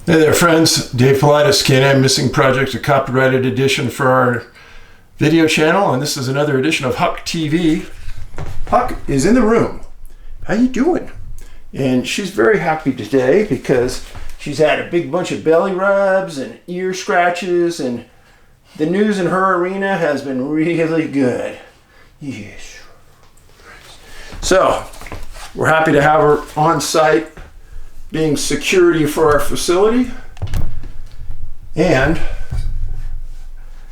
Hey there, friends. Dave Paulides, K&M Missing Project, a copyrighted edition for our video channel, and this is another edition of Huck TV. Huck is in the room. How you doing? And she's very happy today because she's had a big bunch of belly rubs and ear scratches, and the news in her arena has been really good. Yes. So, we're happy to have her on site being security for our facility, and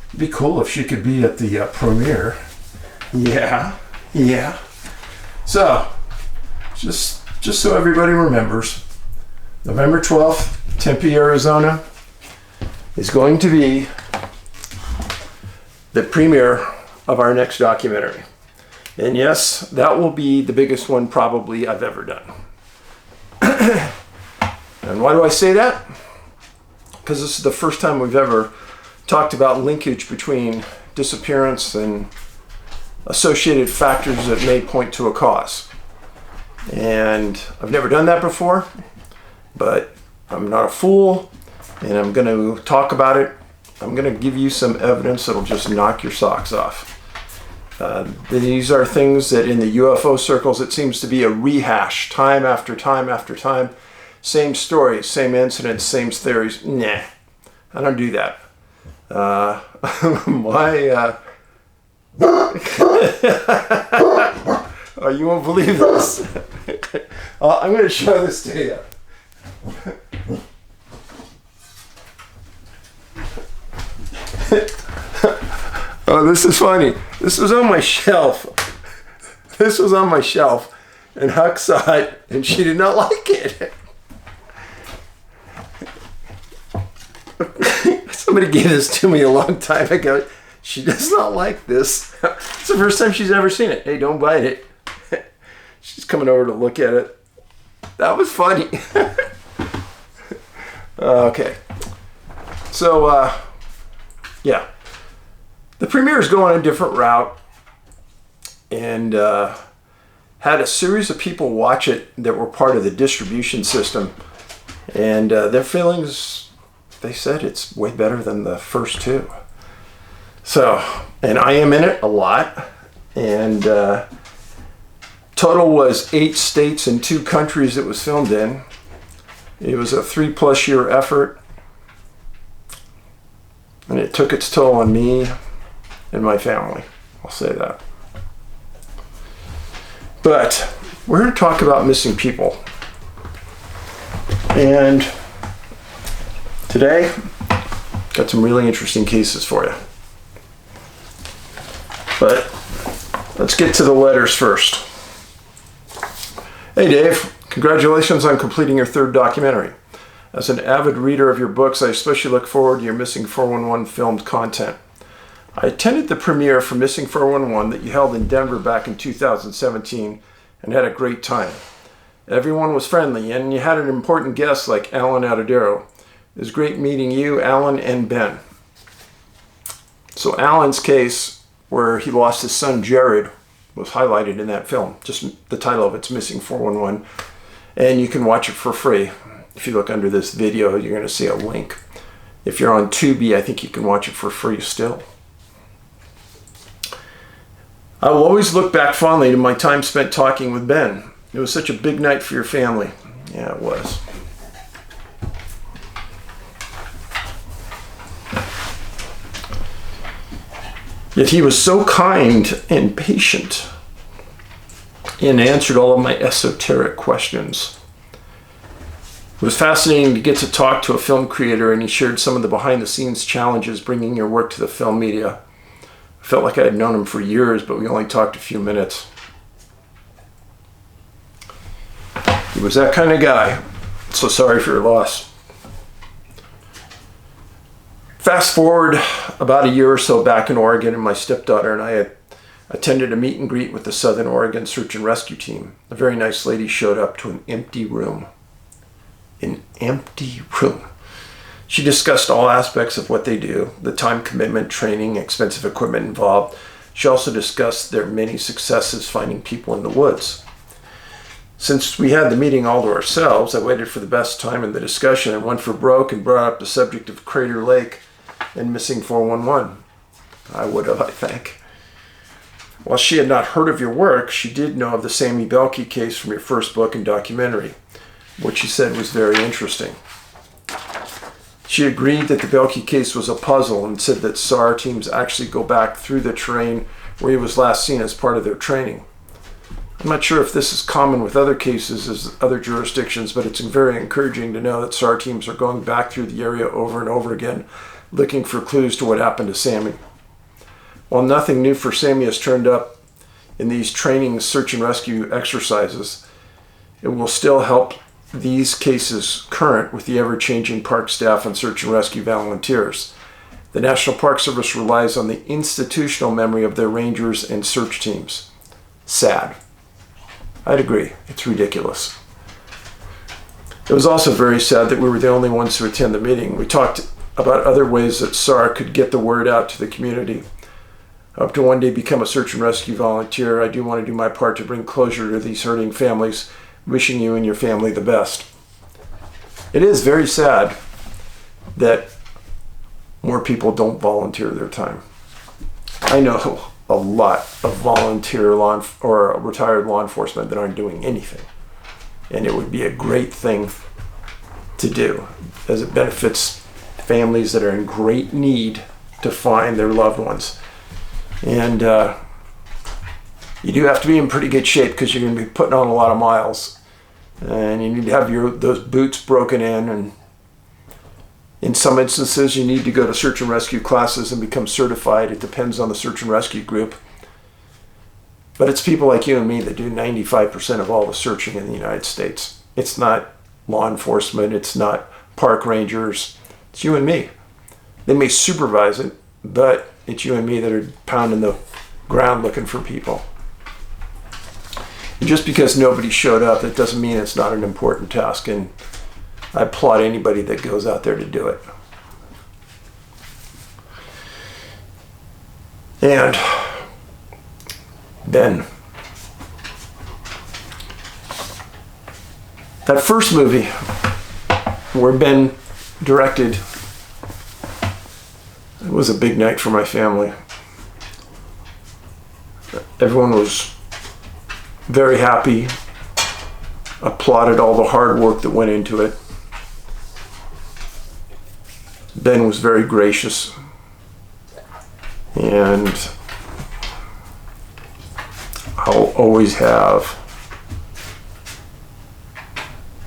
it'd be cool if she could be at the premiere. Yeah. So, just so everybody remembers, November 12th, Tempe, Arizona is going to be the premiere of our next documentary. And yes, that will be the biggest one probably I've ever done. And why do I say that? Because this is the first time we've ever talked about linkage between disappearance and associated factors that may point to a cause. And I've never done that before, but I'm not a fool, and I'm going to talk about it. I'm going to give you some evidence that'll just knock your socks off. These are things that in the UFO circles, it seems to be a rehash, time after time after time. Same stories, same incidents, same theories. Nah, I don't do that. Oh, you won't believe this. I'm going to show this to you. Oh, this is funny. This was on my shelf. And Huck saw it, and she did not like it. Somebody gave this to me a long time ago. She does not like this. It's the first time she's ever seen it. Hey, don't bite it. She's coming over to look at it. That was funny. Okay. So, yeah. The premiere is going a different route, and had a series of people watch it that were part of the distribution system, and their feelings, they said it's way better than the first two. So, and I am in it a lot, and total was 8 states and 2 countries it was filmed in. It was a 3+ year effort, and it took its toll on me and my family. I'll say that. But we're going to talk about missing people. And today, got some really interesting cases for you. But let's get to the letters first. Hey Dave, congratulations on completing your 3rd documentary. As an avid reader of your books, I especially look forward to your Missing 411 filmed content. I attended the premiere for Missing 411 that you held in Denver back in 2017 and had a great time. Everyone was friendly, and you had an important guest like Alan Atadero. It was great meeting you, Alan, and Ben. So Alan's case, where he lost his son Jaryd, was highlighted in that film. Just the title of it's Missing 411, and you can watch it for free. If you look under this video, you're going to see a link. If you're on Tubi, I think you can watch it for free still. I will always look back fondly to my time spent talking with Ben. It was such a big night for your family. Yeah, it was. Yet he was so kind and patient and answered all of my esoteric questions. It was fascinating to get to talk to a film creator, and he shared some of the behind-the-scenes challenges bringing your work to the film media. I felt like I had known him for years, but we only talked a few minutes. He was that kind of guy. So sorry for your loss. Fast forward about a year or so back in Oregon, and my stepdaughter and I had attended a meet and greet with the Southern Oregon Search and Rescue Team. A very nice lady showed up to an empty room. An empty room. She discussed all aspects of what they do, the time commitment, training, expensive equipment involved. She also discussed their many successes finding people in the woods. Since we had the meeting all to ourselves, I waited for the best time in the discussion and went for broke and brought up the subject of Crater Lake and missing 411. I would have, I think. While she had not heard of your work, she did know of the Sammy Belkey case from your first book and documentary, which she said was very interesting. She agreed that the Belkey case was a puzzle and said that SAR teams actually go back through the terrain where he was last seen as part of their training. I'm not sure if this is common with other cases as other jurisdictions, but it's very encouraging to know that SAR teams are going back through the area over and over again, looking for clues to what happened to Sammy. While nothing new for Sammy has turned up in these training search and rescue exercises, it will still help these cases current with the ever-changing park staff and search and rescue volunteers. The National Park Service relies on the institutional memory of their rangers and search teams. Sad. I'd agree. It's ridiculous. It was also very sad that we were the only ones to attend the meeting. We talked about other ways that SAR could get the word out to the community. I hope to one day become a search and rescue volunteer. I do want to do my part to bring closure to these hurting families. Wishing you and your family the best. It is very sad that more people don't volunteer their time. I know a lot of volunteer or retired law enforcement that aren't doing anything. And it would be a great thing to do, as it benefits families that are in great need to find their loved ones. And you do have to be in pretty good shape because you're going to be putting on a lot of miles. And you need to have those boots broken in, and in some instances you need to go to search and rescue classes and become certified. It depends on the search and rescue group. But it's people like you and me that do 95% of all the searching in the United States. It's not law enforcement, it's not park rangers, it's you and me. They may supervise it, but it's you and me that are pounding the ground looking for people. And just because nobody showed up, that doesn't mean it's not an important task, and I applaud anybody that goes out there to do it. And Ben, that first movie where Ben directed, it was a big night for my family. Everyone was very happy, applauded all the hard work that went into it. Ben was very gracious, and I'll always have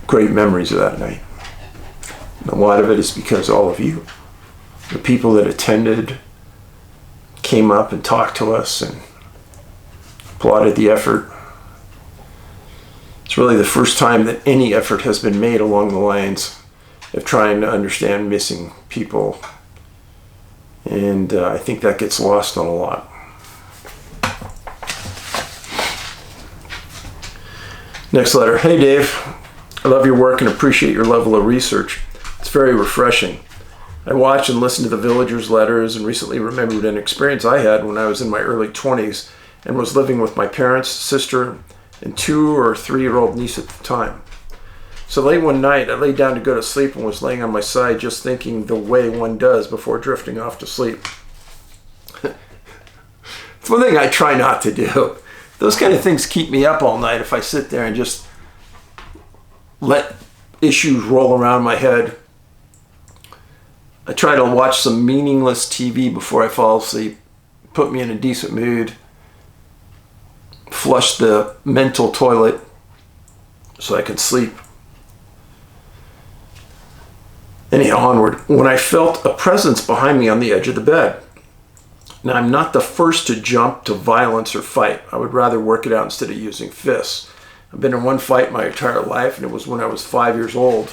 great memories of that night. And a lot of it is because all of you, the people that attended, came up and talked to us and applauded the effort. It's really the first time that any effort has been made along the lines of trying to understand missing people. And I think that gets lost on a lot. Next letter. Hey Dave, I love your work and appreciate your level of research. It's very refreshing. I watch and listen to the villagers' letters and recently remembered an experience I had when I was in my early 20s and was living with my parents, sister, and 2 or 3-year-old niece at the time. So late one night, I laid down to go to sleep and was laying on my side just thinking the way one does before drifting off to sleep. It's one thing I try not to do. Those kind of things keep me up all night if I sit there and just let issues roll around my head. I try to watch some meaningless TV before I fall asleep, put me in a decent mood, flush the mental toilet so I can sleep. Anyhow, onward. When I felt a presence behind me on the edge of the bed. Now, I'm not the first to jump to violence or fight. I would rather work it out instead of using fists. I've been in one fight my entire life, and it was when I was 5 years old.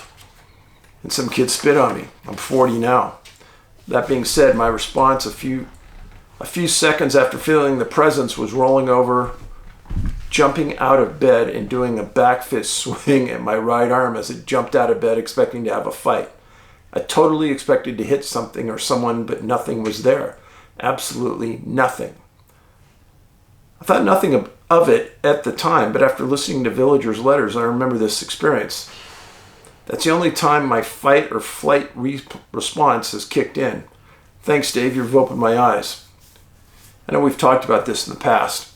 And some kid spit on me. I'm 40 now. That being said, my response a few seconds after feeling the presence was rolling over, jumping out of bed, and doing a back fist swing at my right arm as it jumped out of bed expecting to have a fight. I totally expected to hit something or someone, but nothing was there. Absolutely nothing. I thought nothing of it at the time, but after listening to villagers' letters, I remember this experience. That's the only time my fight or flight response has kicked in. Thanks, Dave. You've opened my eyes. I know we've talked about this in the past,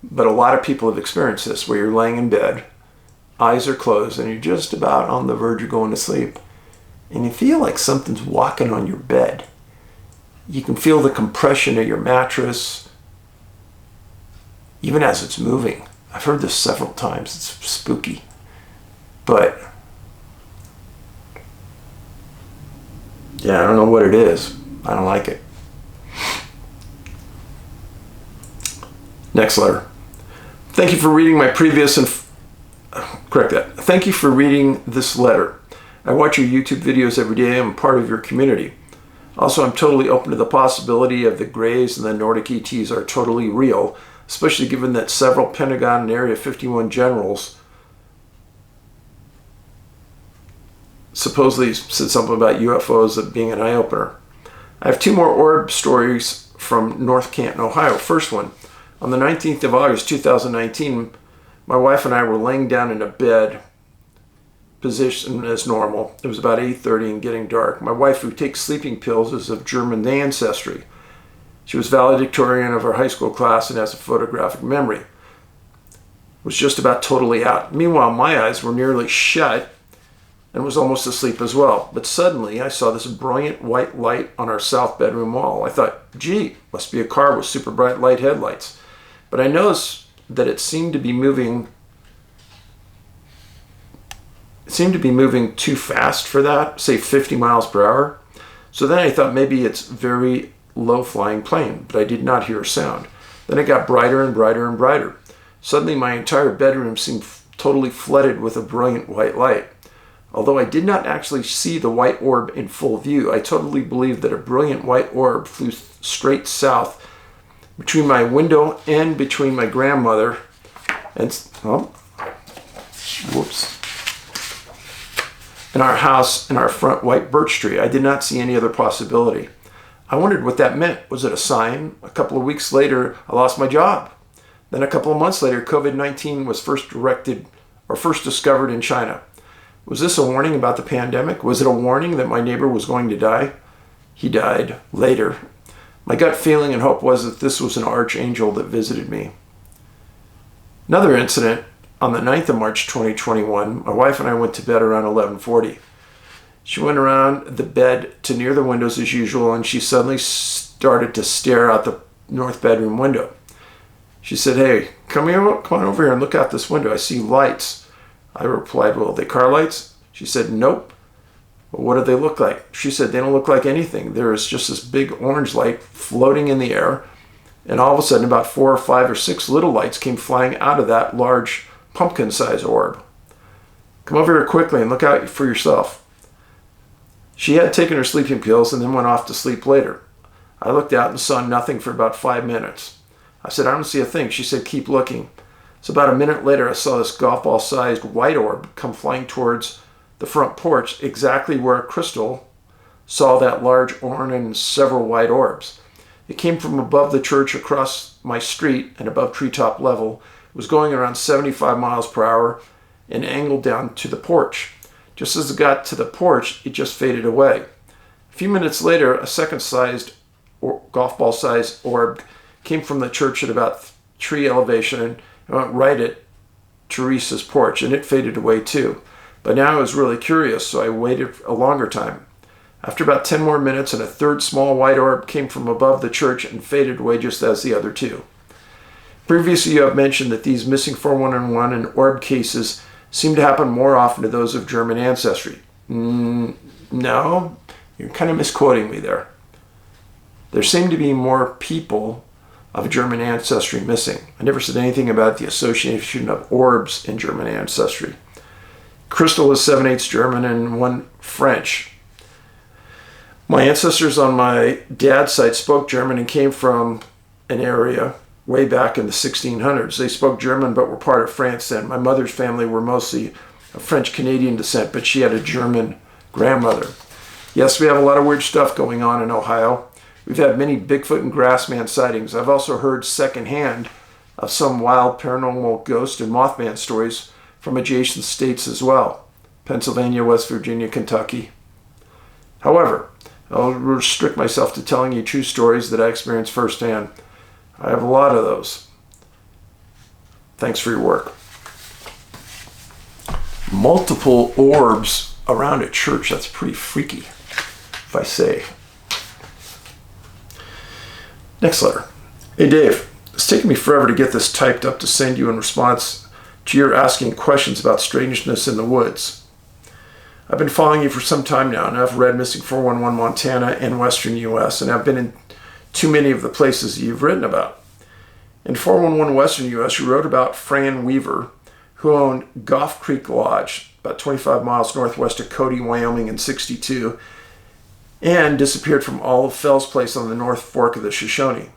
but a lot of people have experienced this, where you're laying in bed, eyes are closed, and you're just about on the verge of going to sleep, and you feel like something's walking on your bed. You can feel the compression of your mattress, even as it's moving. I've heard this several times. It's spooky. But yeah, I don't know what it is. I don't like it. Next letter. Thank you for reading my previous and correct that. Thank you for reading this letter. I watch your YouTube videos every day. I'm part of your community. Also, I'm totally open to the possibility of the Greys and the Nordic ETs are totally real, especially given that several Pentagon and Area 51 generals supposedly said something about UFOs being an eye-opener. I have two more orb stories from North Canton, Ohio. First one, on the 19th of August 2019, my wife and I were laying down in a bed position as normal. It was about 8:30 and getting dark. My wife, who takes sleeping pills, is of German ancestry. She was valedictorian of her high school class and has a photographic memory. Was just about totally out. Meanwhile, my eyes were nearly shut and was almost asleep as well. But suddenly I saw this brilliant white light on our south bedroom wall. I thought, gee, must be a car with super bright light headlights. But I noticed that it seemed to be moving too fast for that, say 50 miles per hour. So then I thought maybe it's very low flying plane, but I did not hear a sound. Then it got brighter and brighter and brighter. Suddenly my entire bedroom seemed totally flooded with a brilliant white light. Although I did not actually see the white orb in full view, I totally believed that a brilliant white orb flew straight south between my window and between my grandmother and in our house and our front white birch tree. I did not see any other possibility. I wondered what that meant. Was it a sign? A couple of weeks later, I lost my job. Then a couple of months later, COVID-19 was first discovered in China. Was this a warning about the pandemic? Was it a warning that my neighbor was going to die? He died later. My gut feeling and hope was that this was an archangel that visited me. Another incident, on the 9th of March 2021, my wife and I went to bed around 11:40. She went around the bed to near the windows as usual, and she suddenly started to stare out the north bedroom window. She said, "Hey, come on over here and look out this window. I see lights." I replied, "Well, are they car lights?" She said, "Nope." "Well, what do they look like?" She said, "They don't look like anything. There is just this big orange light floating in the air, and all of a sudden about 4 or 5 or 6 little lights came flying out of that large pumpkin-sized orb. Come over here quickly and look out for yourself." She had taken her sleeping pills and then went off to sleep later. I looked out and saw nothing for about 5 minutes. I said, "I don't see a thing." She said, "Keep looking." So about a minute later, I saw this golf ball-sized white orb come flying towards the front porch, exactly where Crystal saw that large orange and several white orbs. It came from above the church across my street and above treetop level. It was going around 75 miles per hour and angled down to the porch. Just as it got to the porch, it just faded away. A few minutes later, a second-sized golf ball-sized orb came from the church at about tree elevation and went right at Teresa's porch, and it faded away too. But now I was really curious, so I waited a longer time. After about 10 more minutes, and a third small white orb came from above the church and faded away just as the other two. Previously, you have mentioned that these missing 411 and orb cases seem to happen more often to those of German ancestry. No, you're kind of misquoting me there. There seem to be more people of German ancestry missing. I never said anything about the association of orbs in German ancestry. Crystal is 7/8 German and 1 French. My ancestors on my dad's side spoke German and came from an area way back in the 1600s. They spoke German but were part of France then. My mother's family were mostly of French-Canadian descent, but she had a German grandmother. Yes, we have a lot of weird stuff going on in Ohio. We've had many Bigfoot and Grassman sightings. I've also heard secondhand of some wild paranormal ghost and Mothman stories from adjacent states as well. Pennsylvania, West Virginia, Kentucky. However, I'll restrict myself to telling you true stories that I experienced firsthand. I have a lot of those. Thanks for your work. Multiple orbs around a church. That's pretty freaky, if I say. Next letter. Hey Dave, it's taken me forever to get this typed up to send you in response to your asking questions about strangeness in the woods. I've been following you for some time now, and I've read Missing 411 Montana and Western U.S., and I've been in too many of the places you've written about. In 411 Western U.S., you wrote about Fran Weaver, who owned Goff Creek Lodge, about 25 miles northwest of Cody, Wyoming in '62, and disappeared from Olive Fell's place on the North Fork of the Shoshone.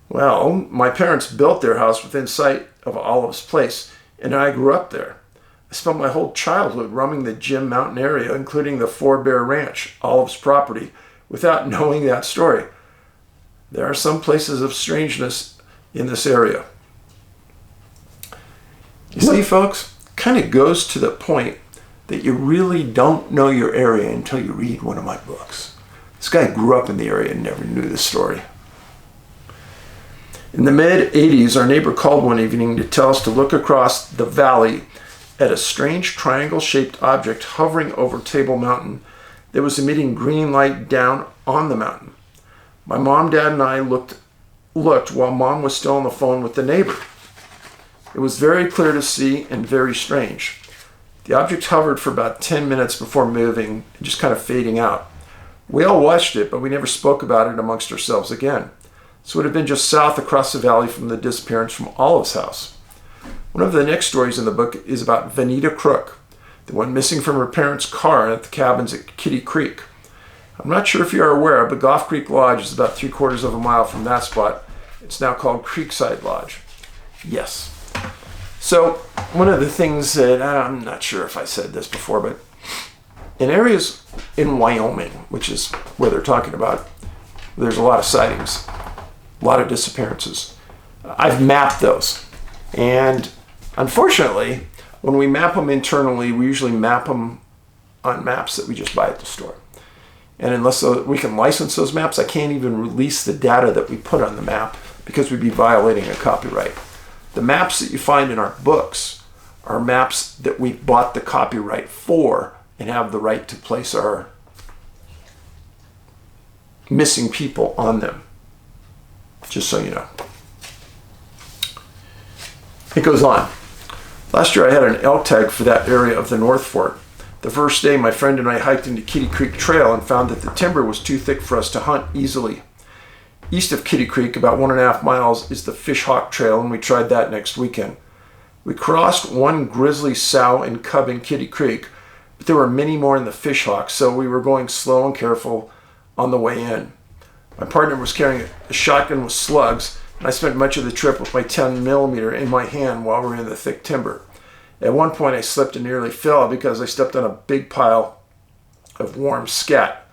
Well, my parents built their house within sight of Olive's place, and I grew up there. I spent my whole childhood roaming the Jim Mountain area, including the Four Bear Ranch, Olive's property, without knowing that story. There are some places of strangeness in this area. You see, folks, kind of goes to the point that you really don't know your area until you read one of my books. This guy grew up in the area and never knew this story. In the mid-'80s, our neighbor called one evening to tell us to look across the valley at a strange triangle-shaped object hovering over Table Mountain that was emitting green light down on the mountain. My mom, Dad, and I looked while Mom was still on the phone with the neighbor. It was very clear to see and very strange. The object hovered for about 10 minutes before moving and just kind of fading out. We all watched it, but we never spoke about it amongst ourselves again. So it had been just south across the valley from the disappearance from Olive's house. One of the next stories in the book is about Vanita Crook, the one missing from her parents' car at the cabins at Kitty Creek. I'm not sure if you are aware, but Goff Creek Lodge is about 3/4 of a mile from that spot. It's now called Creekside Lodge. Yes. So one of the things that, I'm not sure if I said this before, but in areas in Wyoming, which is where they're talking about, there's a lot of sightings, a lot of disappearances. I've mapped those. And unfortunately, when we map them internally, we usually map them on maps that we just buy at the store. And unless we can license those maps, I can't even release the data that we put on the map because we'd be violating a copyright. The maps that you find in our books are maps that we bought the copyright for and have the right to place our missing people on them. Just so you know. It goes on. Last year I had an elk tag for that area of the North Fork. The first day my friend and I hiked into Kitty Creek Trail and found that the timber was too thick for us to hunt easily. East of Kitty Creek, about 1.5 miles, is the Fish Hawk Trail, and we tried that next weekend. We crossed one grizzly sow and cub in Kitty Creek, but there were many more in the Fish Hawk, so we were going slow and careful on the way in. My partner was carrying a shotgun with slugs, and I spent much of the trip with my 10mm in my hand while we were in the thick timber. At one point I slipped and nearly fell because I stepped on a big pile of warm scat.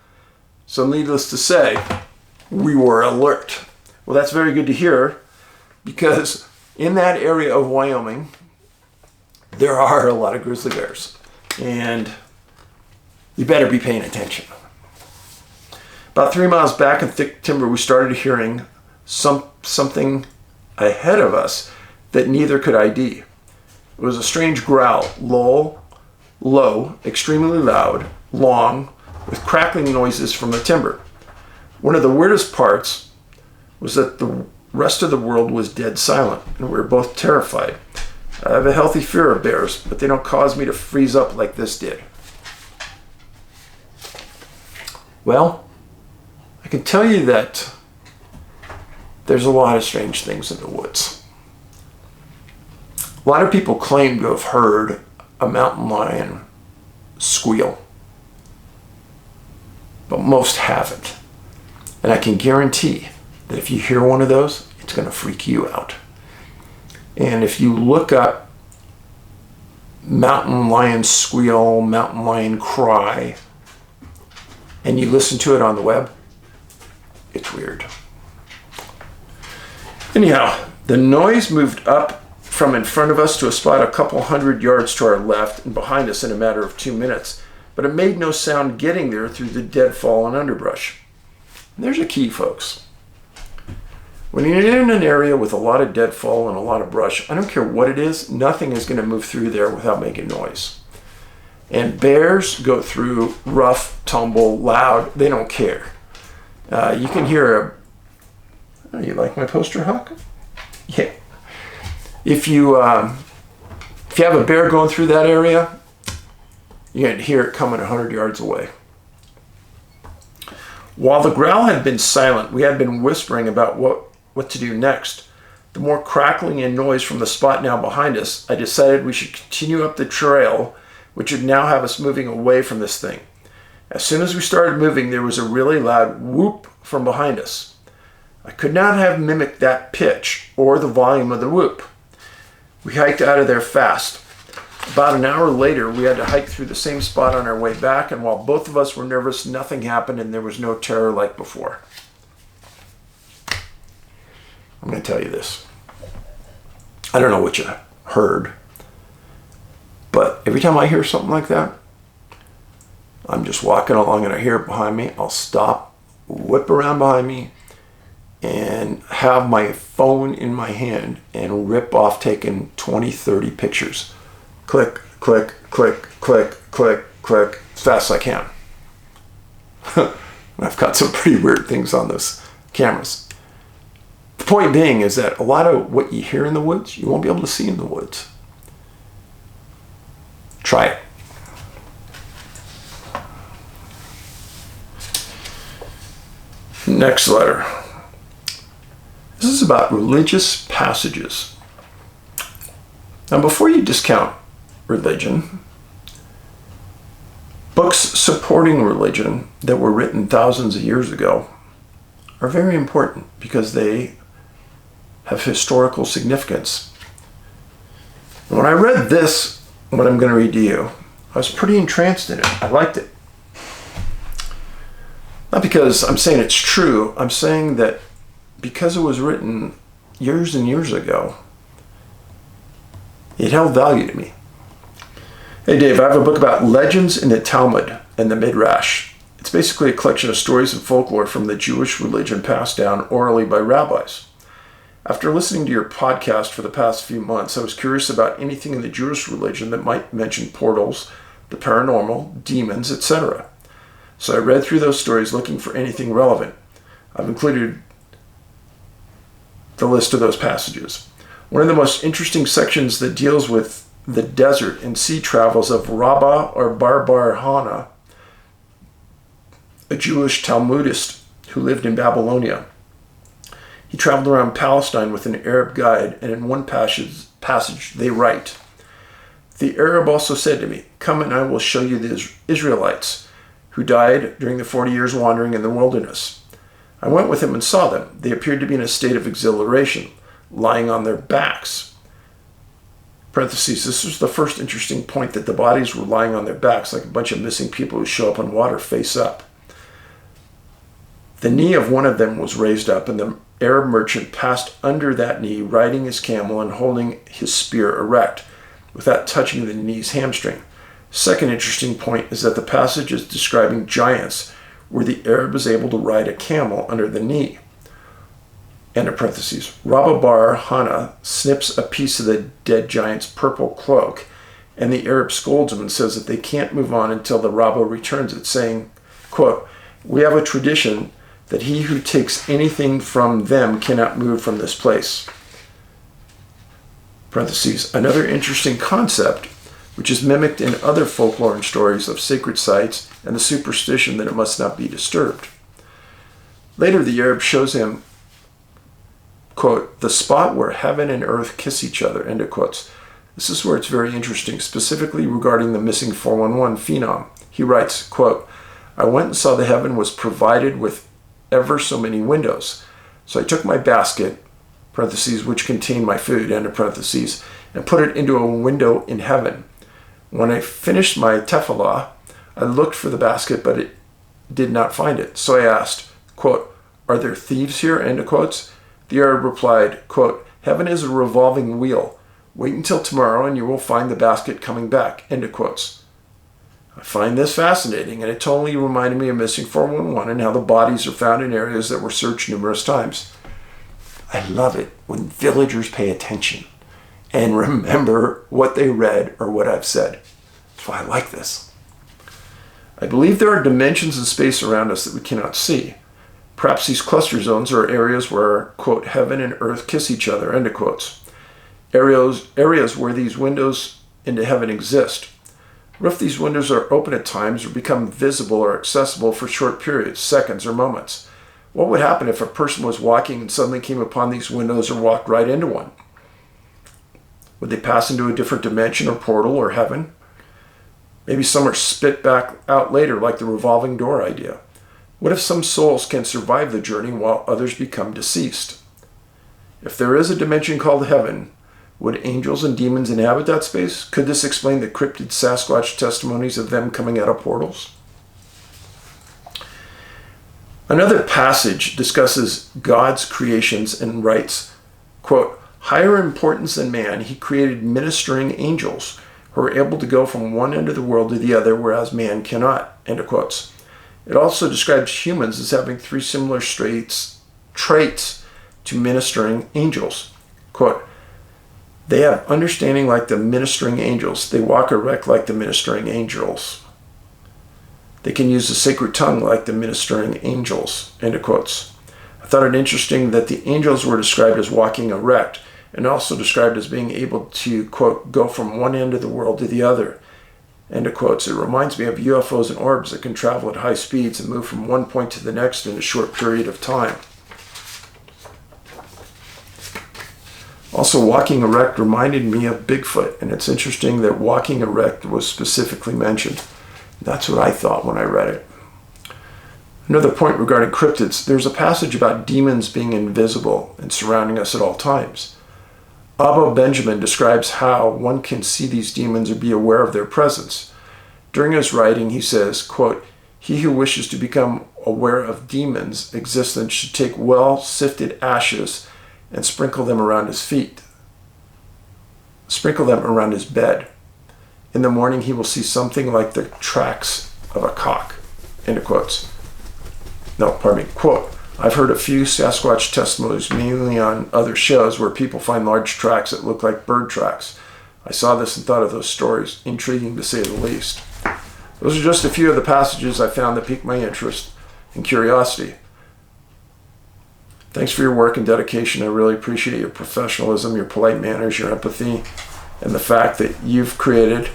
So needless to say, we were alert. Well, that's very good to hear, because in that area of Wyoming, there are a lot of grizzly bears, and you better be paying attention. About 3 miles back in thick timber, we started hearing something ahead of us that neither could ID. It was a strange growl, low, extremely loud, long, with crackling noises from the timber. One of the weirdest parts was that the rest of the world was dead silent, and we were both terrified. I have a healthy fear of bears, but they don't cause me to freeze up like this did. Well, I can tell you that there's a lot of strange things in the woods. A lot of people claim to have heard a mountain lion squeal, but most haven't. And I can guarantee that if you hear one of those, it's going to freak you out. And if you look up mountain lion squeal, mountain lion cry, and you listen to it on the web, it's weird. Anyhow, The noise moved up from in front of us to a spot a couple 100 yards to our left and behind us in a matter of 2 minutes, but it made no sound getting there through the deadfall and underbrush. And there's a key, folks. When you're in an area with a lot of deadfall and a lot of brush, I don't care what it is, nothing is going to move through there without making noise. And bears go through rough, tumble, loud. They don't care. You can hear oh, you like my poster, Huck? Yeah. If you have a bear going through that area, you're going to hear it coming 100 yards away. While the growl had been silent, we had been whispering about what to do next. The more crackling and noise from the spot now behind us, I decided we should continue up the trail, which would now have us moving away from this thing. As soon as we started moving, there was a really loud whoop from behind us. I could not have mimicked that pitch or the volume of the whoop. We hiked out of there fast. About an hour later, we had to hike through the same spot on our way back, and while both of us were nervous, nothing happened and there was no terror like before. I'm going to tell you this. I don't know what you heard, but every time I hear something like that, I'm just walking along and I hear it behind me. I'll stop, whip around behind me, and have my phone in my hand and rip off taking 20, 30 pictures. Click, click, click, click, click, click, as fast as I can. I've got some pretty weird things on those cameras. The point being is that a lot of what you hear in the woods, you won't be able to see in the woods. Try it. Next letter. This is about religious passages. Now, before you discount religion, books supporting religion that were written thousands of years ago are very important because they have historical significance. And when I read this, what I'm going to read to you, I was pretty entranced in it. I liked it. Not because I'm saying it's true, I'm saying that because it was written years and years ago, it held value to me. Hey Dave, I have a book about legends in the Talmud and the Midrash. It's basically a collection of stories and folklore from the Jewish religion passed down orally by rabbis. After listening to your podcast for the past few months, I was curious about anything in the Jewish religion that might mention portals, the paranormal, demons, etc. So I read through those stories looking for anything relevant. I've included the list of those passages. One of the most interesting sections that deals with the desert and sea travels of Rabbah or Bar Hana, a Jewish Talmudist who lived in Babylonia. He traveled around Palestine with an Arab guide, and in one passage they write, "The Arab also said to me, 'Come and I will show you the Israelites who died during the 40 years wandering in the wilderness.' I went with him and saw them. They appeared to be in a state of exhilaration, lying on their backs." Parentheses, this was the first interesting point, that the bodies were lying on their backs like a bunch of missing people who show up in water face up. The knee of one of them was raised up, and the Arab merchant passed under that knee, riding his camel and holding his spear erect, without touching the knee's hamstring. Second interesting point is that the passage is describing giants, where the Arab is able to ride a camel under the knee. End of parentheses. Rabbah Bar Hana snips a piece of the dead giant's purple cloak, and the Arab scolds him and says that they can't move on until the Rabbah returns it, saying, quote, "We have a tradition that he who takes anything from them cannot move from this place." Parentheses. Another interesting concept, which is mimicked in other folklore and stories of sacred sites and the superstition that it must not be disturbed. Later, the Arab shows him, quote, "the spot where heaven and earth kiss each other," end of quotes. This is where it's very interesting, specifically regarding the missing 411 phenom. He writes, quote, "I went and saw the heaven was provided with ever so many windows. So I took my basket, parentheses, which contained my food, end of parentheses, and put it into a window in heaven. When I finished my tefillah, I looked for the basket, but it did not find it. So I asked, quote, 'Are there thieves here?' End of quotes. The Arab replied, quote, Heaven is a revolving wheel. Wait until tomorrow and you will find the basket coming back. End of quotes. I find this fascinating, and it totally reminded me of Missing 411 and how the bodies are found in areas that were searched numerous times. I love it when villagers pay attention and remember what they read or what I've said. That's why I like this. I believe there are dimensions in space around us that we cannot see. Perhaps these cluster zones are areas where, quote, heaven and earth kiss each other, end of quotes. Areas where these windows into heaven exist. What if these windows are open at times or become visible or accessible for short periods, seconds, or moments? What would happen if a person was walking and suddenly came upon these windows or walked right into one? Would they pass into a different dimension or portal or heaven? Maybe some are spit back out later, like the revolving door idea. What if some souls can survive the journey while others become deceased? If there is a dimension called heaven, would angels and demons inhabit that space? Could this explain the cryptid Sasquatch testimonies of them coming out of portals? Another passage discusses God's creations and writes, quote, higher importance than man, he created ministering angels who are able to go from one end of the world to the other, whereas man cannot, end of quotes. It also describes humans as having three similar traits to ministering angels. Quote, they have understanding like the ministering angels. They walk erect like the ministering angels. They can use the sacred tongue like the ministering angels, end of quotes. I thought it interesting that the angels were described as walking erect and also described as being able to, quote, go from one end of the world to the other, end of quotes. It reminds me of UFOs and orbs that can travel at high speeds and move from one point to the next in a short period of time. Also, walking erect reminded me of Bigfoot, and it's interesting that walking erect was specifically mentioned. That's what I thought when I read it. Another point regarding cryptids, there's a passage about demons being invisible and surrounding us at all times. Abba Benjamin describes how one can see these demons or be aware of their presence. During his writing, he says, quote, he who wishes to become aware of demons' existence should take well-sifted ashes and sprinkle them around his feet. Sprinkle them around his bed. In the morning, he will see something like the tracks of a cock, end of quotes. No, pardon me, quote, I've heard a few Sasquatch testimonies, mainly on other shows, where people find large tracks that look like bird tracks. I saw this and thought of those stories. Intriguing to say the least. Those are just a few of the passages I found that piqued my interest and curiosity. Thanks for your work and dedication. I really appreciate your professionalism, your polite manners, your empathy, and the fact that you've created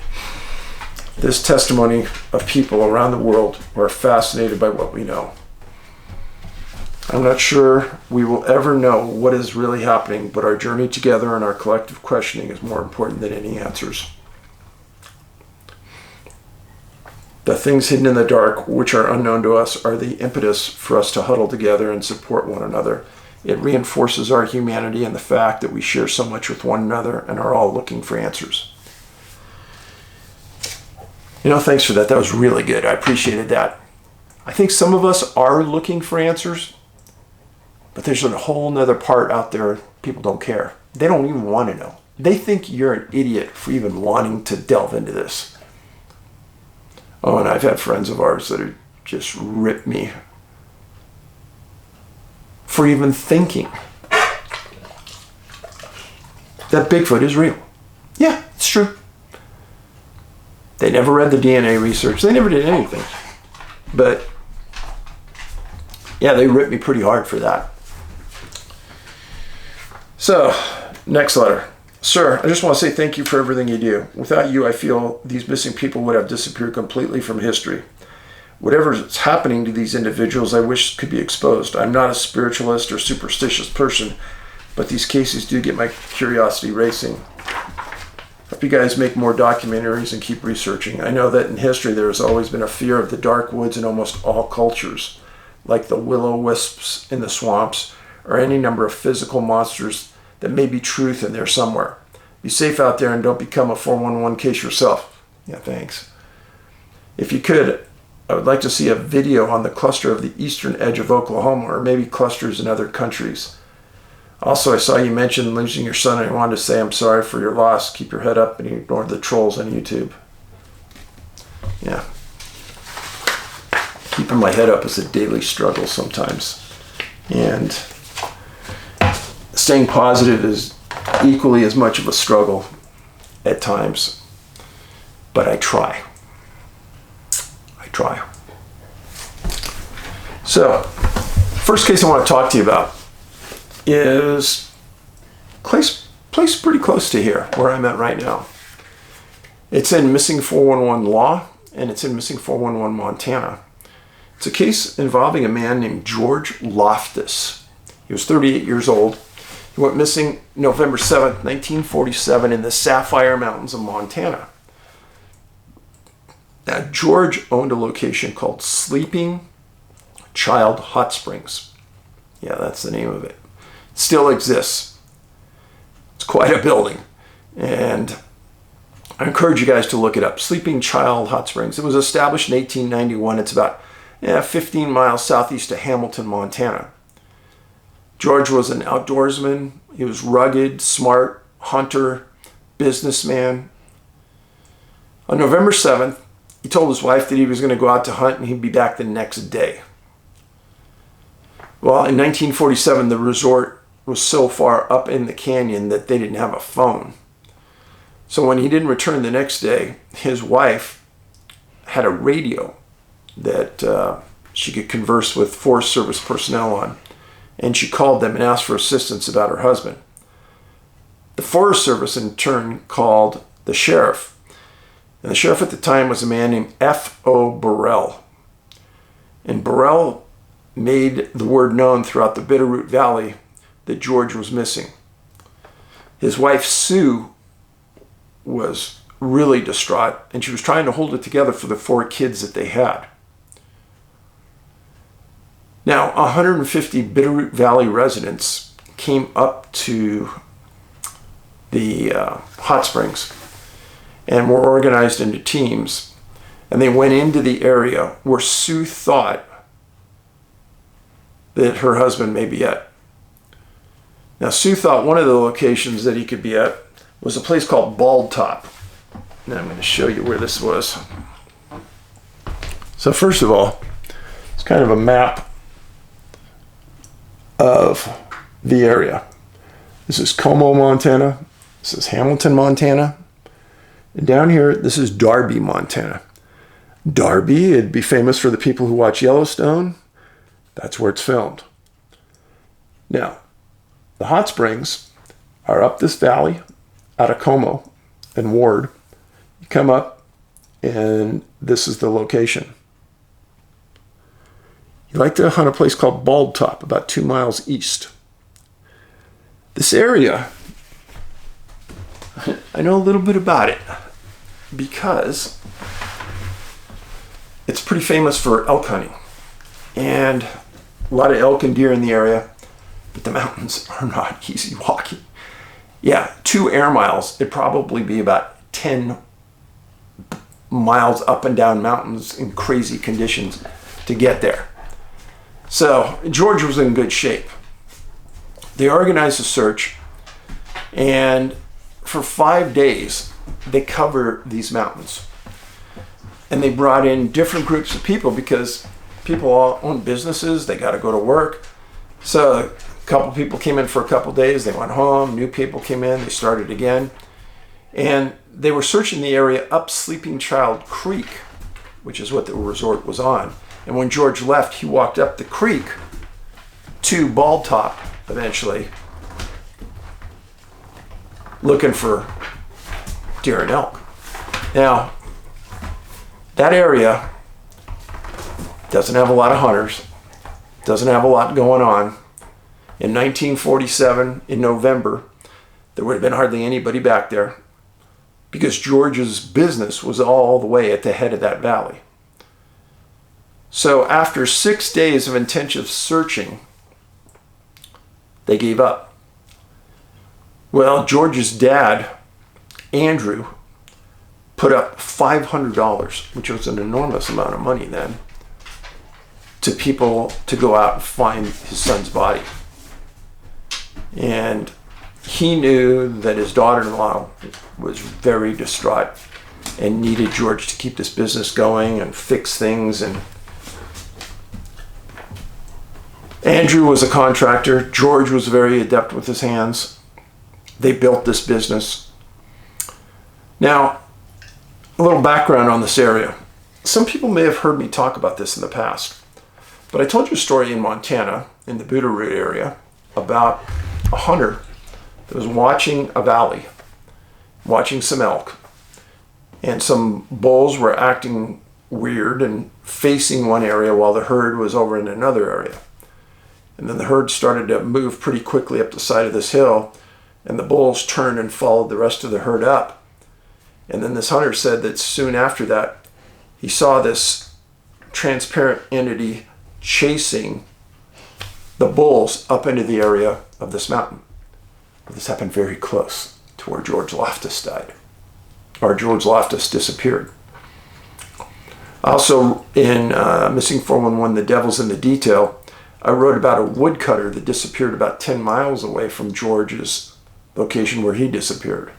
this testimony of people around the world who are fascinated by what we know. I'm not sure we will ever know what is really happening, but our journey together and our collective questioning is more important than any answers. The things hidden in the dark, which are unknown to us, are the impetus for us to huddle together and support one another. It reinforces our humanity and the fact that we share so much with one another and are all looking for answers. Thanks for that. That was really good. I appreciated that. I think some of us are looking for answers, but there's a whole nother part out there. People don't care. They don't even want to know. They think you're an idiot for even wanting to delve into this. Oh, and I've had friends of ours that have just ripped me for even thinking that Bigfoot is real. Yeah, it's true. They never read the DNA research. They never did anything. But yeah, they ripped me pretty hard for that. So, next letter. Sir, I just want to say thank you for everything you do. Without you, I feel these missing people would have disappeared completely from history. Whatever is happening to these individuals, I wish could be exposed. I'm not a spiritualist or superstitious person, but these cases do get my curiosity racing. Hope you guys make more documentaries and keep researching. I know that in history there has always been a fear of the dark woods in almost all cultures, like the will-o-wisps in the swamps, or any number of physical monsters that may be truth in there somewhere. Be safe out there and don't become a 411 case yourself. Yeah, thanks. If you could, I would like to see a video on the cluster of the eastern edge of Oklahoma, or maybe clusters in other countries. Also, I saw you mention losing your son, and I wanted to say I'm sorry for your loss. Keep your head up and ignore the trolls on YouTube. Yeah. Keeping my head up is a daily struggle sometimes. And staying positive is equally as much of a struggle at times. But I try. So, first case I want to talk to you about is a place pretty close to here, where I'm at right now. It's in Missing 411 Law, and it's in Missing 411 Montana. It's a case involving a man named George Loftus. He was 38 years old. He went missing November 7th, 1947 in the Sapphire Mountains of Montana. Now, George owned a location called Sleeping Child Hot Springs. Yeah, that's the name of it. It still exists. It's quite a building. And I encourage you guys to look it up. Sleeping Child Hot Springs. It was established in 1891. It's about 15 miles southeast of Hamilton, Montana. George was an outdoorsman. He was rugged, smart, hunter, businessman. On November 7th, he told his wife that he was going to go out to hunt and he'd be back the next day. Well, in 1947, the resort was so far up in the canyon that they didn't have a phone. So when he didn't return the next day, his wife had a radio that she could converse with Forest Service personnel on. And she called them and asked for assistance about her husband. The Forest Service, in turn, called the sheriff. And the sheriff at the time was a man named F.O. Burrell. And Burrell made the word known throughout the Bitterroot Valley that George was missing. His wife, Sue, was really distraught, and she was trying to hold it together for the 4 kids that they had. Now, 150 Bitterroot Valley residents came up to the hot springs and were organized into teams, and they went into the area where Sue thought that her husband may be at. Now, Sue thought one of the locations that he could be at was a place called Bald Top. Now I'm going to show you where this was. So first of all, it's kind of a map of the area. This is Como, Montana. This is Hamilton, Montana. And down here, this is Darby, Montana. Darby, it'd be famous for the people who watch Yellowstone. That's where it's filmed. Now, the hot springs are up this valley out of Como and Ward. You come up, and this is the location. You like to hunt a place called Bald Top, about 2 miles east. This area, I know a little bit about it because it's pretty famous for elk hunting. And a lot of elk and deer in the area, but the mountains are not easy walking. Yeah, 2 air miles, it'd probably be about 10 miles up and down mountains in crazy conditions to get there. So George was in good shape. They organized a search, and for 5 days, they cover these mountains. And they brought in different groups of people because people all own businesses, they got to go to work. So a couple people came in for a couple days, they went home, new people came in, they started again. And they were searching the area up Sleeping Child Creek, which is what the resort was on. And when George left, he walked up the creek to Bald Top eventually, looking for deer and elk. Now, that area doesn't have a lot of hunters, doesn't have a lot going on. In 1947, in November, there would have been hardly anybody back there because George's business was all the way at the head of that valley. So after 6 days of intensive searching, they gave up. Well, George's dad, Andrew, put up $500, which was an enormous amount of money then, to people to go out and find his son's body. And he knew that his daughter-in-law was very distraught and needed George to keep this business going and fix things. And Andrew was a contractor. George was very adept with his hands. They built this business. Now, a little background on this area. Some people may have heard me talk about this in the past, but I told you a story in Montana, in the Bitterroot area, about a hunter that was watching a valley, watching some elk, and some bulls were acting weird and facing one area while the herd was over in another area. And then the herd started to move pretty quickly up the side of this hill, and the bulls turned and followed the rest of the herd up. And then this hunter said that soon after that, he saw this transparent entity chasing the bulls up into the area of this mountain. But this happened very close to where George Loftus died, or George Loftus disappeared. Also, in Missing 411, The Devil's in the Detail, I wrote about a woodcutter that disappeared about 10 miles away from George's location where he disappeared.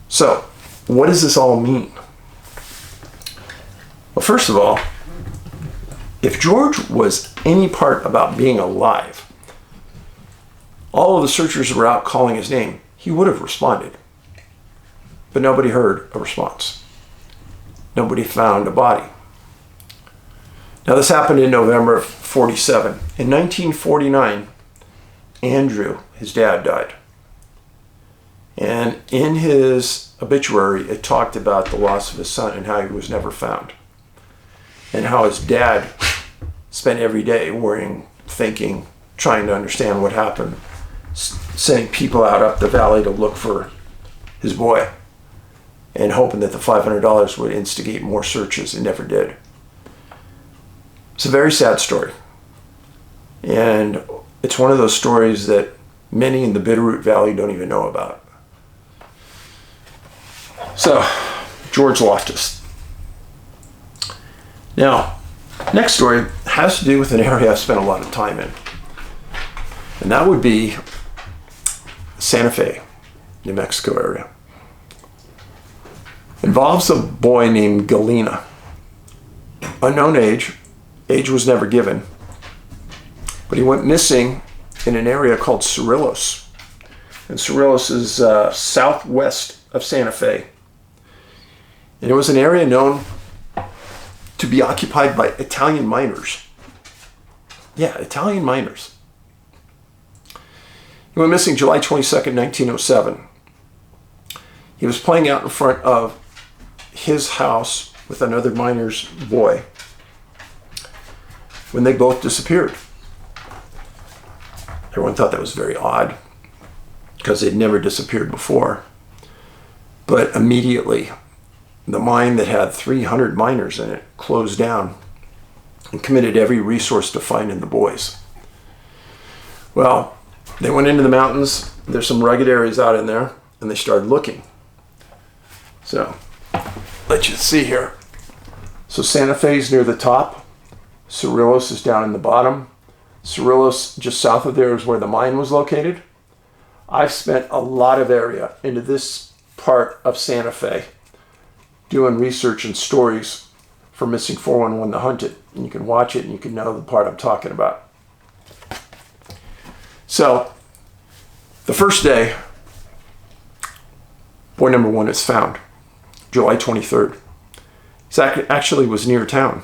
So, what does this all mean? Well, first of all, if George was any part about being alive, all of the searchers were out calling his name, he would have responded. But nobody heard a response. Nobody found a body. Now, this happened in November of 47. In 1949, Andrew, his dad, died. And in his obituary, it talked about the loss of his son and how he was never found. And how his dad spent every day worrying, thinking, trying to understand what happened, sending people out up the valley to look for his boy, and hoping that the $500 would instigate more searches. It never did. It's a very sad story. And it's one of those stories that many in the Bitterroot Valley don't even know about. So, George Loftus. Now, next story has to do with an area I've spent a lot of time in. And that would be Santa Fe, New Mexico area. Involves a boy named Guilena. Unknown age. Age was never given. But he went missing in an area called Cerrillos. And Cerrillos is southwest of Santa Fe. And it was an area known to be occupied by Italian miners. Yeah, Italian miners. He went missing July 22nd, 1907. He was playing out in front of his house with another miner's boy when they both disappeared. Everyone thought that was very odd because they'd never disappeared before. But immediately, the mine that had 300 miners in it closed down and committed every resource to finding the boys. Well, they went into the mountains. There's some rugged areas out in there, and they started looking. So, let you see here. So Santa Fe's near the top. Cerrillos is down in the bottom. Cerrillos, just south of there, is where the mine was located. I've spent a lot of area into this part of Santa Fe doing research and stories for Missing 411 The Hunted. And you can watch it and you can know the part I'm talking about. So, the first day, boy number one is found, July 23rd. He actually was near town.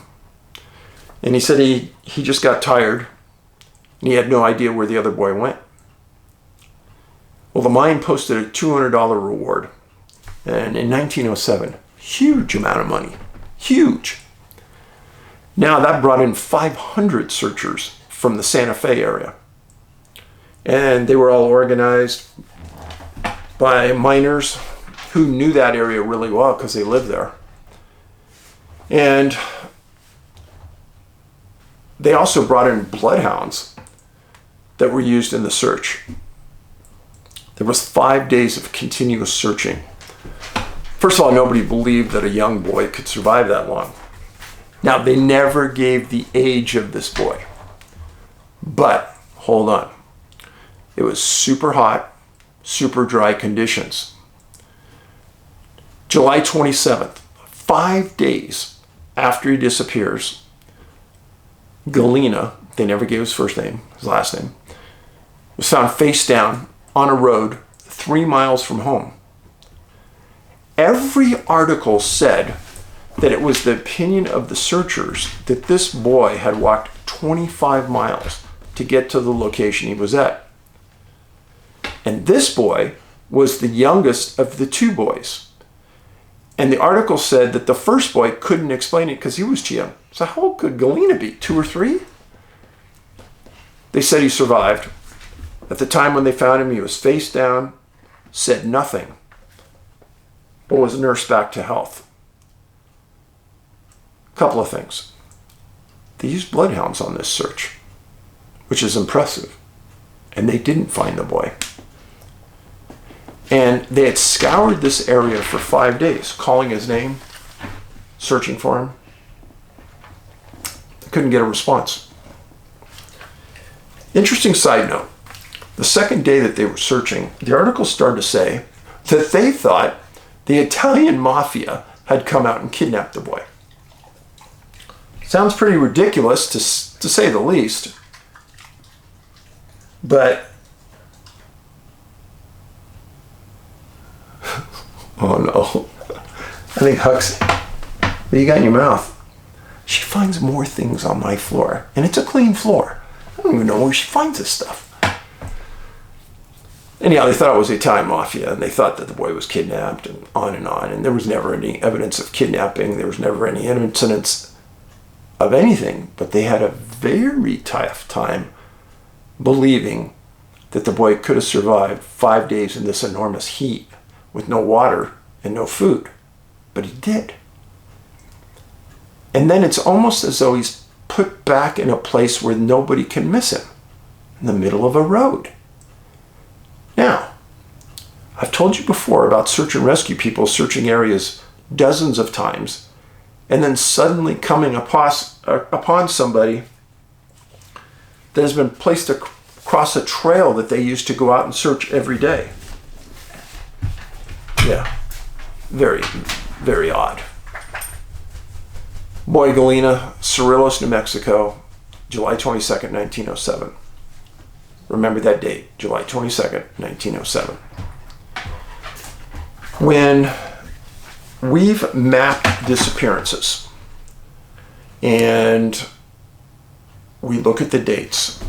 And he said he just got tired and he had no idea where the other boy went. Well, the mine posted a $200 reward. And in 1907, huge amount of money. Huge. Now that brought in 500 searchers from the Santa Fe area. And they were all organized by miners who knew that area really well because they lived there. And they also brought in bloodhounds that were used in the search. There was 5 days of continuous searching. First of all, nobody believed that a young boy could survive that long. Now, they never gave the age of this boy. But, hold on. It was super hot, super dry conditions. July 27th, 5 days after he disappears, Guilena, they never gave his first name, his last name, was found face down on a road 3 miles from home. Every article said that it was the opinion of the searchers that this boy had walked 25 miles to get to the location he was at. And this boy was the youngest of the 2 boys. And the article said that the first boy couldn't explain it because he was too young. So how old could Guilena be? 2 or 3? They said he survived. At the time when they found him, he was face down, said nothing, but was nursed back to health. Couple of things. They used bloodhounds on this search, which is impressive. And they didn't find the boy. And they had scoured this area for 5 days, calling his name, searching for him. They couldn't get a response. Interesting side note. The second day that they were searching, the article started to say that they thought the Italian mafia had come out and kidnapped the boy. Sounds pretty ridiculous to say the least. But, oh no. I think Huck's, what do you got in your mouth? She finds more things on my floor. And it's a clean floor. I don't even know where she finds this stuff. Anyhow, they thought it was the Italian mafia, and they thought that the boy was kidnapped, and on. And there was never any evidence of kidnapping. There was never any incidents of anything. But they had a very tough time believing that the boy could have survived 5 days in this enormous heat with no water and no food. But he did. And then it's almost as though he's put back in a place where nobody can miss him, in the middle of a road. Now, I've told you before about search and rescue people searching areas dozens of times and then suddenly coming upon somebody that has been placed across a trail that they used to go out and search every day. Yeah, very, very odd. Boy Guilena, Cerrillos, New Mexico, July 22nd, 1907. Remember that date, July 22nd, 1907. When we've mapped disappearances and we look at the dates,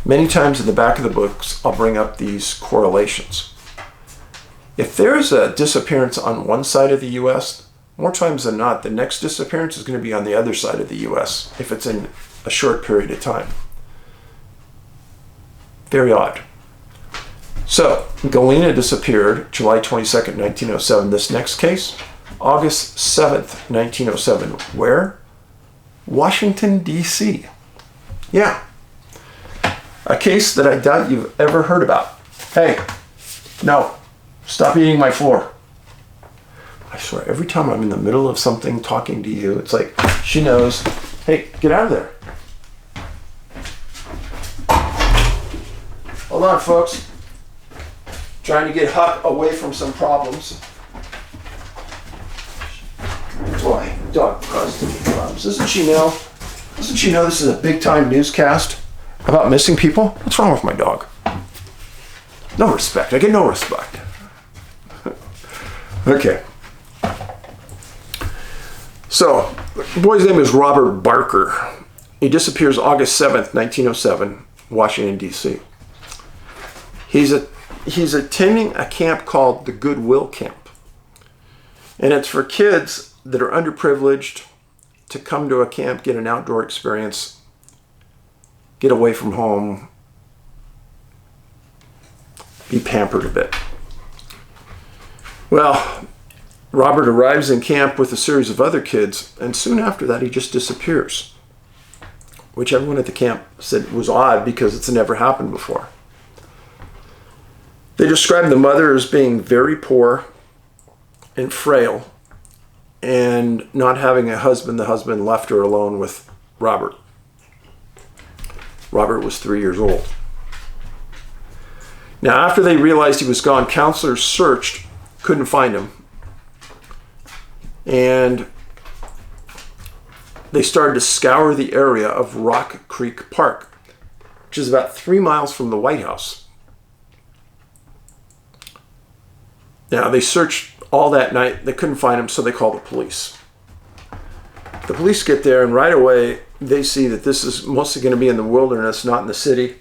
many times in the back of the books, I'll bring up these correlations. If there's a disappearance on one side of the U.S., more times than not, the next disappearance is going to be on the other side of the U.S. if it's in a short period of time. Very odd. So, Guilena disappeared July 22nd, 1907. This next case, August 7th, 1907. Where? Washington, D.C. Yeah. A case that I doubt you've ever heard about. Hey, no, stop eating my floor. I swear, every time I'm in the middle of something talking to you, it's like she knows, hey, get out of there. Hold on, folks. Trying to get Huck away from some problems. Boy, dog caused me problems. Doesn't she know this is a big-time newscast about missing people? What's wrong with my dog? No respect. I get no respect. Okay. So, the boy's name is Robert Barker. He disappears August 7th, 1907, Washington, D.C. He's attending a camp called the Goodwill Camp. And it's for kids that are underprivileged to come to a camp, get an outdoor experience, get away from home, be pampered a bit. Well, Robert arrives in camp with a series of other kids, and soon after that he just disappears, which everyone at the camp said was odd because it's never happened before. They described the mother as being very poor and frail and not having a husband. The husband left her alone with Robert. Robert was 3 years old. Now, after they realized he was gone, counselors searched, couldn't find him. And they started to scour the area of Rock Creek Park, which is about 3 miles from the White House. Now, they searched all that night. They couldn't find him, so they called the police. The police get there, and right away, they see that this is mostly going to be in the wilderness, not in the city.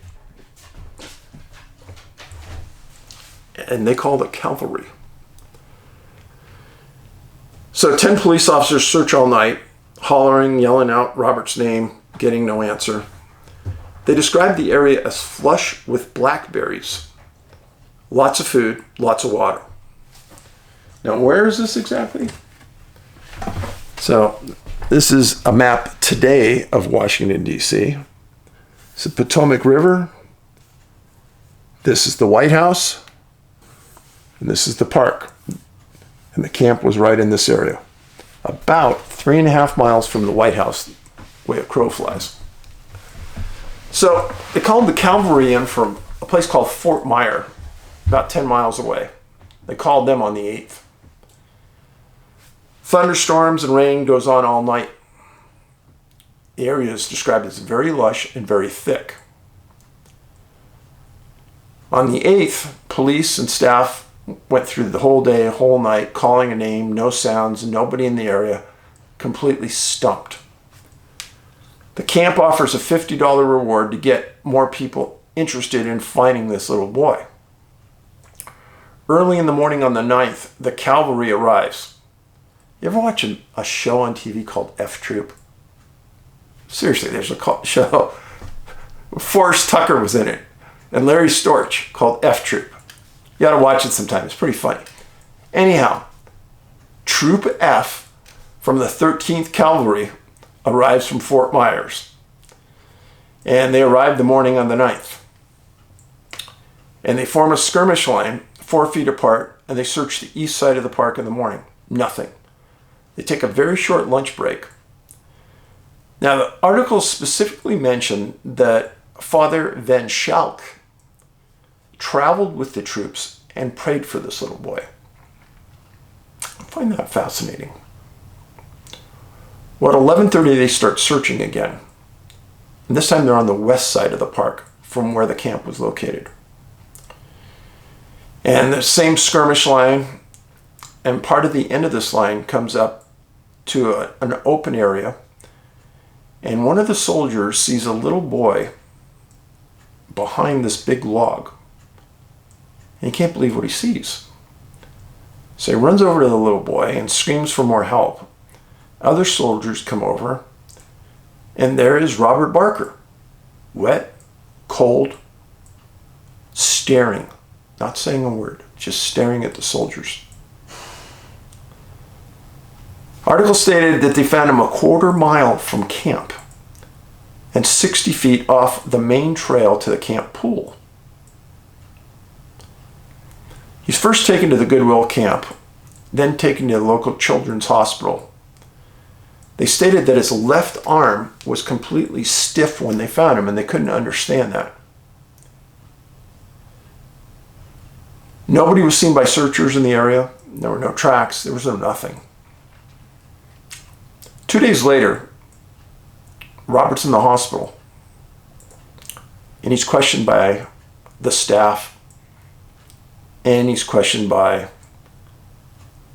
And they call the cavalry. So 10 police officers search all night, hollering, yelling out Robert's name, getting no answer. They described the area as flush with blackberries. Lots of food, lots of water. Now, where is this exactly? So, this is a map today of Washington, D.C. It's the Potomac River. This is the White House. And this is the park. And the camp was right in this area. About 3.5 miles from the White House, the way a crow flies. So, they called the cavalry in from a place called Fort Myer, about 10 miles away. They called them on the 8th. Thunderstorms and rain goes on all night. The area is described as very lush and very thick. On the 8th, police and staff went through the whole day, whole night, calling a name, no sounds, nobody in the area, completely stumped. The camp offers a $50 reward to get more people interested in finding this little boy. Early in the morning on the 9th, the cavalry arrives. You ever watch a show on TV called F Troop? Seriously, there's a show. Forrest Tucker was in it, and Larry Storch, called F Troop. You ought to watch it sometime. It's pretty funny. Anyhow, Troop F from the 13th Cavalry arrives from Fort Myers. And they arrived the morning on the 9th. And they form a skirmish line 4 feet apart, and they search the east side of the park in the morning. Nothing. They take a very short lunch break. Now, the article specifically mentioned that Father Van Schalk traveled with the troops and prayed for this little boy. I find that fascinating. Well, at 11:30, they start searching again. And this time they're on the west side of the park from where the camp was located. And the same skirmish line, and part of the end of this line comes up to an open area, and one of the soldiers sees a little boy behind this big log. And he can't believe what he sees. So he runs over to the little boy and screams for more help. Other soldiers come over, and there is Robert Barker, wet, cold, staring, not saying a word, just staring at the soldiers. Article stated that they found him a 1/4 mile from camp and 60 feet off the main trail to the camp pool. He's first taken to the Goodwill camp, then taken to the local children's hospital. They stated that his left arm was completely stiff when they found him, and they couldn't understand that. Nobody was seen by searchers in the area. There were no tracks. There was no nothing. 2 days later, Robert's in the hospital, and he's questioned by the staff, and he's questioned by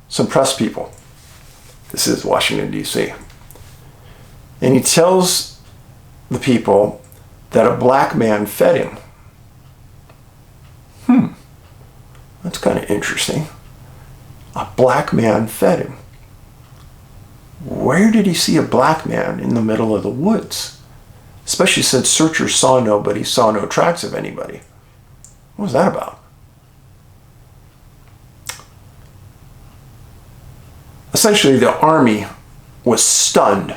some press people. This is Washington, D.C. And he tells the people that a black man fed him. That's kind of interesting. A black man fed him. Where did he see a black man in the middle of the woods? Especially since searchers saw nobody, saw no tracks of anybody. What was that about? Essentially, the army was stunned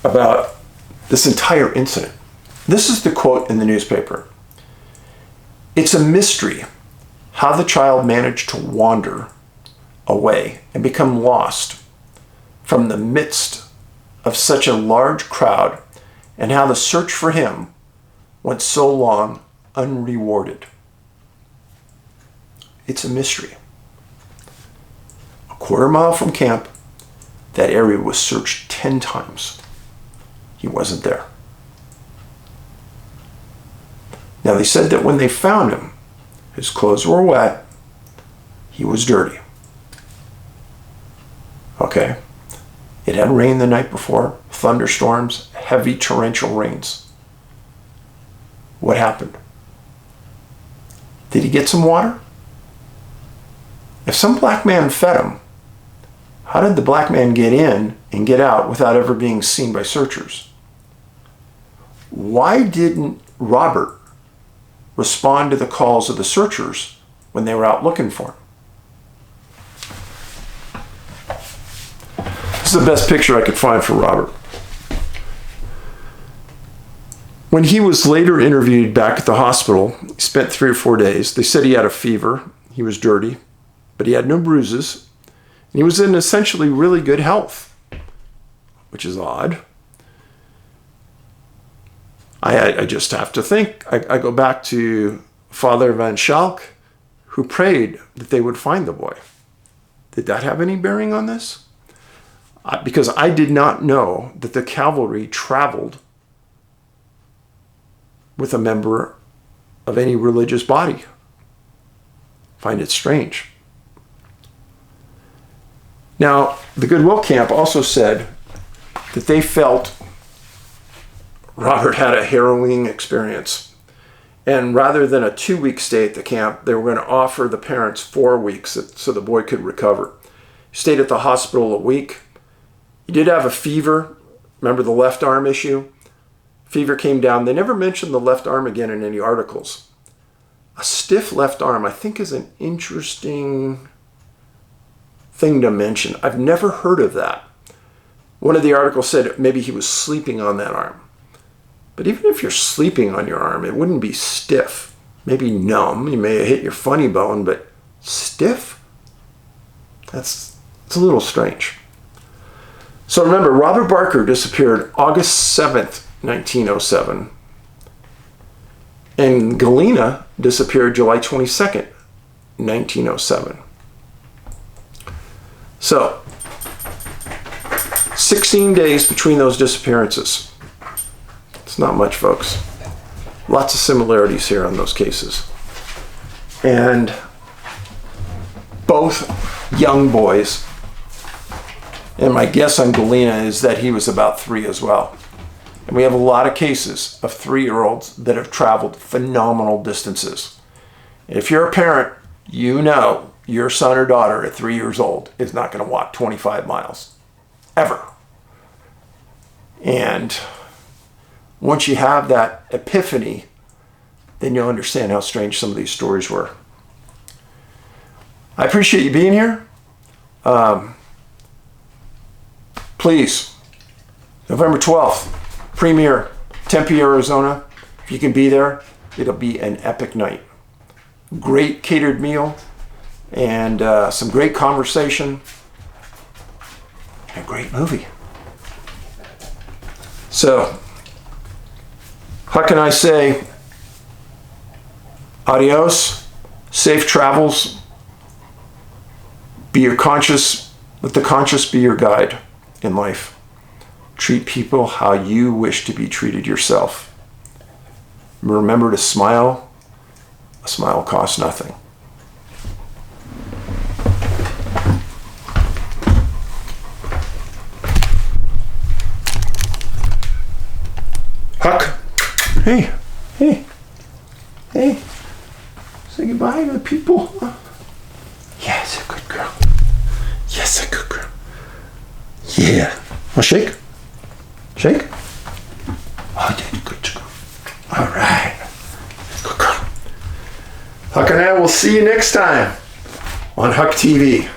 about this entire incident. This is the quote in the newspaper. "It's a mystery how the child managed to wander away and become lost from the midst of such a large crowd, and how the search for him went so long unrewarded. It's a mystery. A quarter mile from camp, that area was searched 10 times. He wasn't there. Now, they said that when they found him, his clothes were wet, he was dirty. Okay. It had rained the night before, thunderstorms, heavy torrential rains. What happened? Did he get some water? If some black man fed him, how did the black man get in and get out without ever being seen by searchers? Why didn't Robert respond to the calls of the searchers when they were out looking for him? This is the best picture I could find for Robert. When he was later interviewed back at the hospital, he spent 3 or 4 days. They said he had a fever, he was dirty, but he had no bruises, and he was in essentially really good health, which is odd. I just have to think. I go back to Father Van Schalk, who prayed that they would find the boy. Did that have any bearing on this? Because I did not know that the cavalry traveled with a member of any religious body. Find it strange. Now, the Goodwill Camp also said that they felt Robert had a harrowing experience. And rather than a 2-week stay at the camp, they were going to offer the parents 4 weeks so the boy could recover. He stayed at the hospital a week. He did have a fever. Remember the left arm issue? Fever came down. They never mentioned the left arm again in any articles. A stiff left arm, I think, is an interesting thing to mention. I've never heard of that. One of the articles said maybe he was sleeping on that arm. But even if you're sleeping on your arm, it wouldn't be stiff. Maybe numb. You may have hit your funny bone, but stiff? It's a little strange. So remember, Robert Barker disappeared August 7th, 1907. And Guilena disappeared July 22nd, 1907. So, 16 days between those disappearances. It's not much, folks. Lots of similarities here on those cases. And both young boys. And my guess on Guilena is that he was about 3 as well. And we have a lot of cases of 3-year-olds that have traveled phenomenal distances. If you're a parent, you know your son or daughter at 3 years old is not going to walk 25 miles. Ever. And once you have that epiphany, then you'll understand how strange some of these stories were. I appreciate you being here. Please, November 12th, premiere, Tempe, Arizona. If you can be there, it'll be an epic night. Great catered meal and some great conversation and a great movie. So, how can I say adios, safe travels, be your conscious, let the conscious be your guide in life. Treat people how you wish to be treated yourself. Remember to smile. A smile costs nothing. Huck. Hey. Say goodbye to the people. Yes, a good girl. Yes, a good girl. Yeah. Well, shake. Shake. Oh, yeah, good girl. All right. Good girl. Huck and I will see you next time on Huck TV.